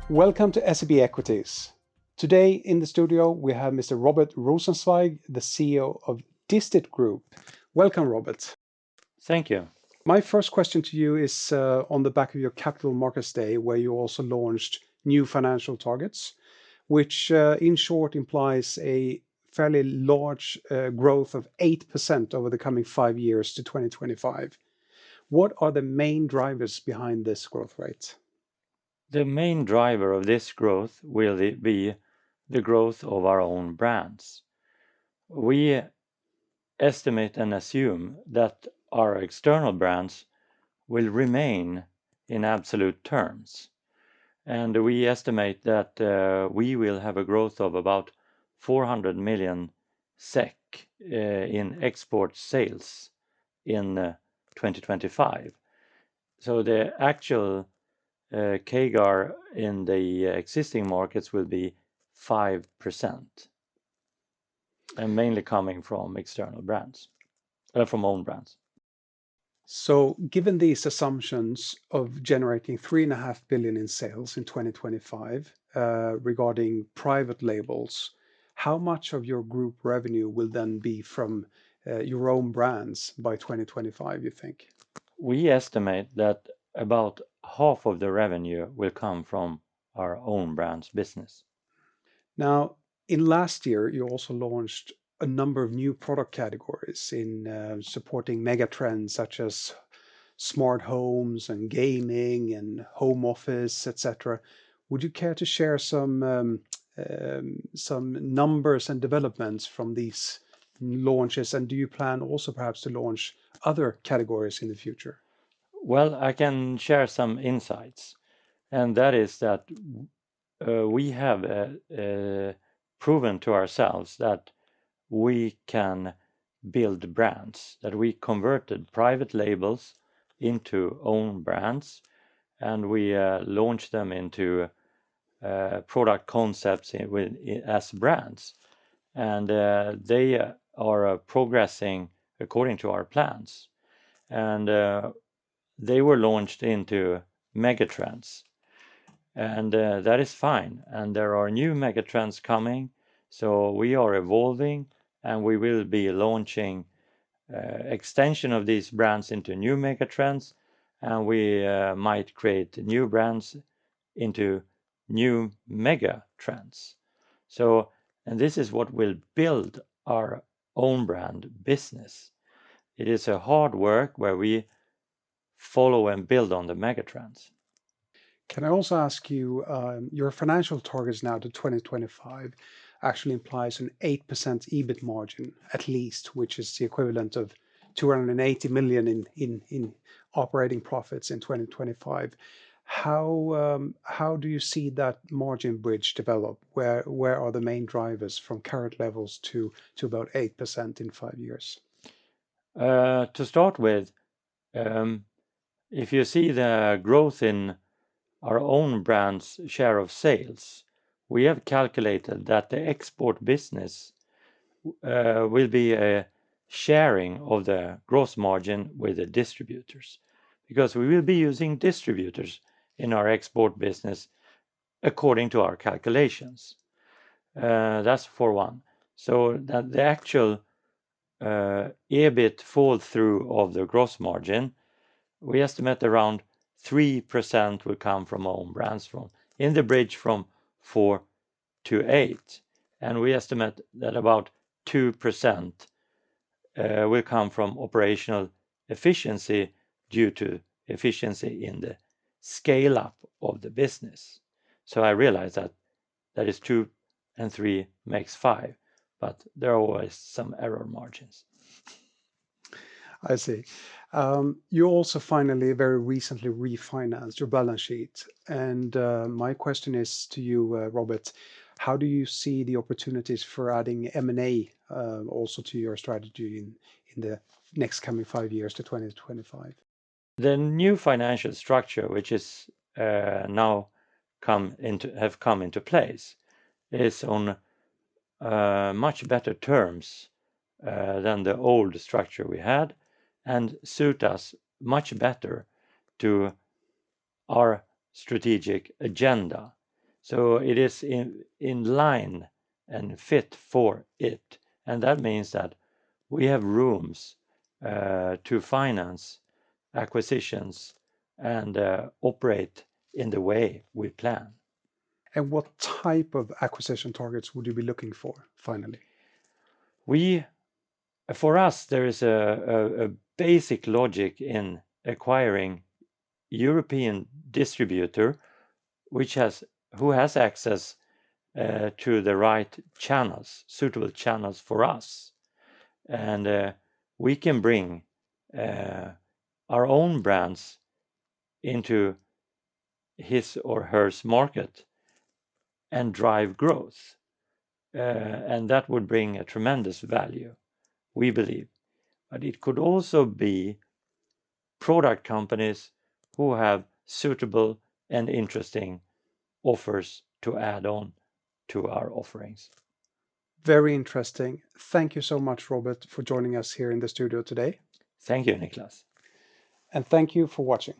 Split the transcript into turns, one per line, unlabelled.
Welcome to SEB Equities. Today in the studio we have Mr. Robert Rosenzweig, the CEO of DistIT Group. Welcome, Robert.
Thank you.
My first question to you is on the back of your Capital Markets Day, where you also launched new financial targets, which in short implies a fairly large growth of 8% over the coming 5 years to 2025. What are the main drivers behind this growth rate?
The main driver of this growth will be the growth of our own brands. We estimate and assume that our external brands will remain in absolute terms. And we estimate that we will have a growth of about 400 million SEK in export sales in 2025. So the actual CAGR in the existing markets will be 5%, and mainly coming from external brands, from own brands.
So, given these assumptions of generating 3.5 billion in sales in 2025, regarding private labels, how much of your group revenue will then be from your own brands by 2025, you think?
We estimate that about half of the revenue will come from our own brands business.
Now, in last year, you also launched a number of new product categories in supporting mega trends such as smart homes and gaming and home office, etc. Would you care to share some numbers and developments from these launches? And do you plan also perhaps to launch other categories in the future?
Well, I can share some insights, and that is that we have proven to ourselves that we can build brands, that we converted private labels into own brands, and we launched them into product concepts as brands. And they are progressing according to our plans. And they were launched into megatrends. And that is fine. And there are new megatrends coming. So we are evolving, and we will be launching extension of these brands into new megatrends, and we might create new brands into new mega trends. So, and this is what will build our own brand business. It is a hard work where we follow and build on the megatrends.
Can I also ask you, your financial targets now to 2025 actually implies an 8% EBIT margin at least, which is the equivalent of 280 million in operating profits in 2025. How do you see that margin bridge develop? Where are the main drivers from current levels to about 8% in 5 years?
To start with, if you see the growth in our own brand's share of sales, we have calculated that the export business will be a sharing of the gross margin with the distributors, because we will be using distributors in our export business according to our calculations. That's for one. So that the actual EBIT fall through of the gross margin, we estimate around 3% will come from own brands, from in the bridge from 4 to 8, and we estimate that about 2% will come from operational efficiency due to efficiency in the scale up of the business. So I realize that that is 2 and 3 makes 5, but there are always some error margins.
I see. You also finally very recently refinanced your balance sheet. And my question is to you, Robert, how do you see the opportunities for adding M&A also to your strategy in the next coming 5 years to 2025?
The new financial structure, which is now come into place, is on much better terms than the old structure we had, and suit us much better to our strategic agenda. So it is in line and fit for it. And that means that we have rooms to finance acquisitions and operate in the way we plan.
And what type of acquisition targets would you be looking for, finally?
For us, there is a basic logic in acquiring European distributor who has access to the right channels, suitable channels for us. And we can bring our own brands into his or her market and drive growth. And that would bring a tremendous value, we believe. But it could also be product companies who have suitable and interesting offers to add on to our offerings.
Very interesting. Thank you so much, Robert, for joining us here in the studio today.
Thank you, Nicklas.
And thank you for watching.